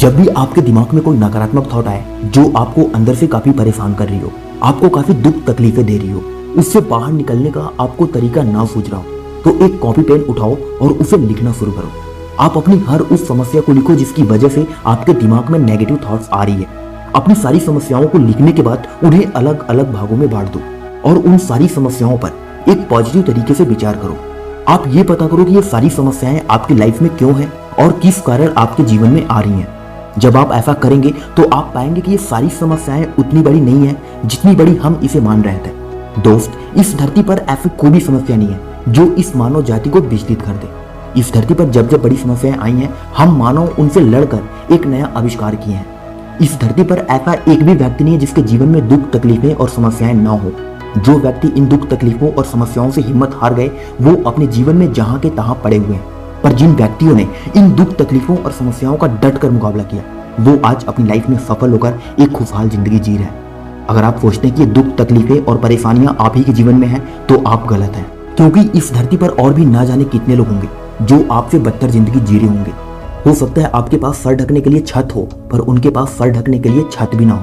जब भी आपके दिमाग में कोई नकारात्मक थॉट आए जो आपको अंदर से काफी परेशान कर रही हो, आपको काफी दुख तकलीफें दे रही हो, उससे बाहर निकलने का आपको तरीका ना सूझ रहा हो, तो एक कॉपी पेन उठाओ और उसे लिखना शुरू करो। आप अपनी हर उस समस्या को लिखो जिसकी वजह से आपके दिमाग में नेगेटिव थॉट्स आ रही है। अपनी सारी समस्याओं को लिखने के बाद उन्हें अलग अलग भागों में बांट दो और उन सारी समस्याओं पर एक पॉजिटिव तरीके से विचार करो। आप ये पता करो कि ये सारी समस्याएं आपकी लाइफ में क्यों हैं और किस कारण आपके जीवन में आ रही हैं। जब आप ऐसा करेंगे तो आप पाएंगे कि ये सारी समस्याएं उतनी बड़ी नहीं है जितनी बड़ी हम इसे मान रहे थे। दोस्त, इस धरती पर ऐसी कोई भी समस्या नहीं है जो इस मानव जाति को विचलित कर दे। इस धरती पर जब जब बड़ी समस्याएं आई हैं, हम मानव उनसे लड़कर एक नया आविष्कार किए हैं। इस धरती पर ऐसा एक भी व्यक्ति नहीं है जिसके जीवन में दुख तकलीफें और समस्याएं ना हो। जो व्यक्ति इन दुख तकलीफों और समस्याओं से हिम्मत हार गए वो अपने जीवन में जहां के तहां पड़े हुए हैं। पर जिन व्यक्तियों ने इन दुख तकलीफों और समस्याओं का डट कर मुकाबला किया वो आज अपनी लाइफ में सफल होकर एक खुशहाल जिंदगी जी रहे हैं। अगर आप सोचते हैं कि ये दुख तकलीफें और परेशानियां आप ही के जीवन में हैं तो आप गलत हैं, क्योंकि इस धरती पर और भी ना जाने कितने लोग होंगे जो आपसे बदतर जिंदगी जी रहे होंगे। हो सकता है आपके पास सर ढकने के लिए छत हो पर उनके पास सर ढकने के लिए छत भी ना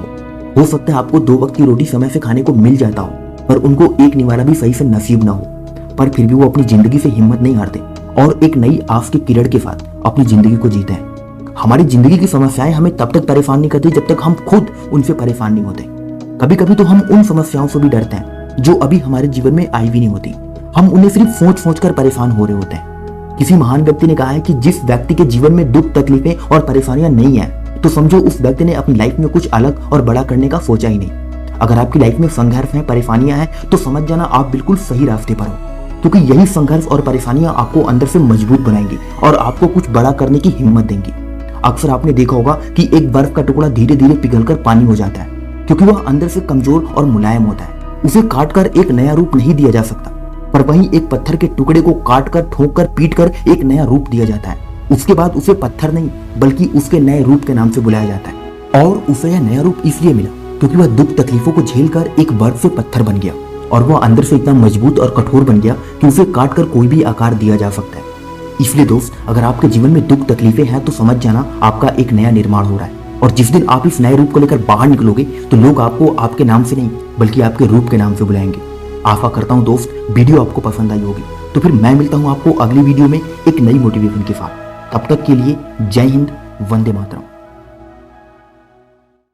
हो सकता है आपको 2 वक्त की रोटी समय से खाने को मिल जाता हो पर उनको एक निवाला भी सही से नसीब ना हो, पर फिर भी वो अपनी जिंदगी से हिम्मत नहीं हारते और एक नई आस के किरण के साथ अपनी जिंदगी को जीते हैं। हमारी जिंदगी की समस्याएं हमें तब तक परेशान नहीं करती जब तक हम खुद उनसे परेशान नहीं होते। कभी कभी तो हम उन समस्याओं से भी डरते हैं जो अभी हमारे जीवन में आई भी नहीं होती। हम उन्हें सिर्फ सोच सोच कर परेशान हो रहे होते हैं। किसी महान व्यक्ति ने कहा है कि जिस व्यक्ति के जीवन में दुख तकलीफें और परेशानियां नहीं है तो समझो उस व्यक्ति ने अपनी लाइफ में कुछ अलग और बड़ा करने का सोचा ही नहीं। अगर आपकी लाइफ में संघर्ष है, परेशानियां हैं तो समझ जाना आप बिल्कुल सही रास्ते पर हो, क्योंकि यही संघर्ष और परेशानियां आपको अंदर से मजबूत बनाएंगी और आपको कुछ बड़ा करने की हिम्मत देंगी। अक्सर आपने देखा होगा कि एक बर्फ का टुकड़ा धीरे धीरे पिघलकर पानी हो जाता है क्योंकि वह अंदर से कमजोर और मुलायम होता है। उसे काटकर एक नया रूप नहीं दिया जा सकता, पर वहीं एक पत्थर के टुकड़े को काटकर, ठोककर, पीटकर एक नया रूप दिया जाता है। उसके बाद उसे पत्थर नहीं बल्कि उसके नए रूप के नाम से बुलाया जाता है। और उसे यह नया रूप इसलिए मिला क्योंकि वह दुख तकलीफों को झेलकर एक बर्फ से पत्थर बन गया और वह अंदर से इतना मजबूत और कठोर बन गया कि उसे काटकर कोई भी आकार दिया जा सकता है। इसलिए दोस्त, अगर आपके जीवन में दुख तकलीफें हैं तो समझ जाना आपका एक नया निर्माण हो रहा है और जिस दिन आप इस नए रूप को लेकर बाहर निकलोगे तो लोग आपको आपके नाम से नहीं बल्कि आपके रूप के नाम से बुलाएंगे। आशा करता हूँ दोस्त वीडियो आपको पसंद आई होगी। तो फिर मैं मिलता हूँ आपको अगली वीडियो में एक नई मोटिवेशन के साथ। तब तक के लिए जय हिंद, वंदे मातरम।